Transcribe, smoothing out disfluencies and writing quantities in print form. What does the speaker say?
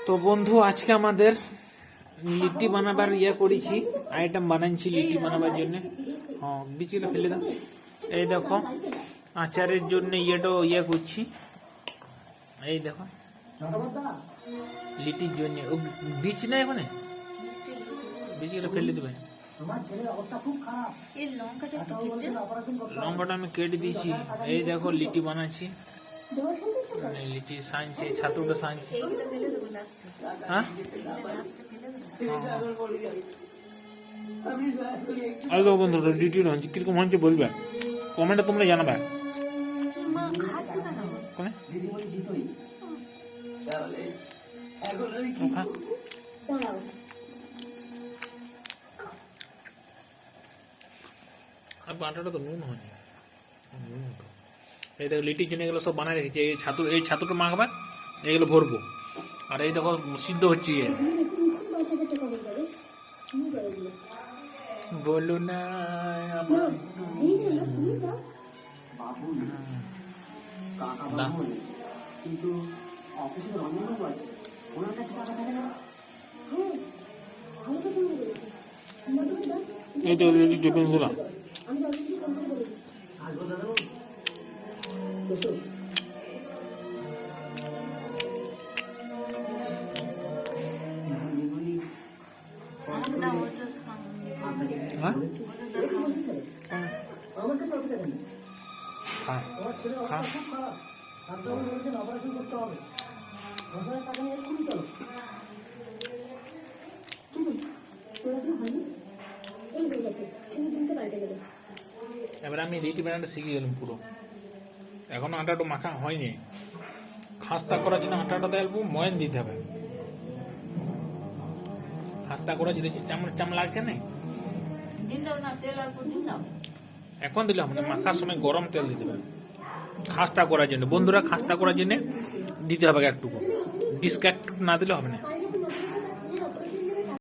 তো বন্ধু আজকে আমাদের লিট্টি বানাবার করেছি, আইটেম বানাচ্ছি লিট্টি বানাবার জন্য। হ্যাঁ বিচিটা ফেলে দাও। এই দেখো আচারের জন্য করছি। এই দেখো লিটির জন্য বীজ না এখানে, বীজগুলো ফেলে দেবে। লঙ্কাটা আমি কেটে দিয়েছি। এই দেখো লিটি বানাচ্ছি, লিটি সানছে, ছাতুটা সানছে। হ্যাঁ আর দেখো বন্ধুরা লিটি হচ্ছে কিরকম হচ্ছে বলবে, কমেন্টে তোমরা জানাবে। আর আটাটা তো নুন হয়নি, এই দেখো লিটির জন্য এগুলো সব বানায় রেখেছি। এই ছাতুটা মাখবা, এইগুলো ভরবো। আর এই দেখো সিদ্ধ হচ্ছে। বলো না এই তো লিটি বন্ধুরা, এবার আমি লিটি বানাটা শিখে গেলাম পুরো। এখনো আটাটা মাখা হয়নি। খাস্তা করার জন্য আটাটা দেবো, ময়ন দিতে হবে। খাস্তা করা যদি চাম লাগছে না, এখন দিলে হবে না, মাখার সময় গরম তেল দিতে হবে খাস্তা করার জন্য। বন্ধুরা খাস্তা করার জন্য দিতে হবে একটুকু, ডিসকাট না দিলে হবে না।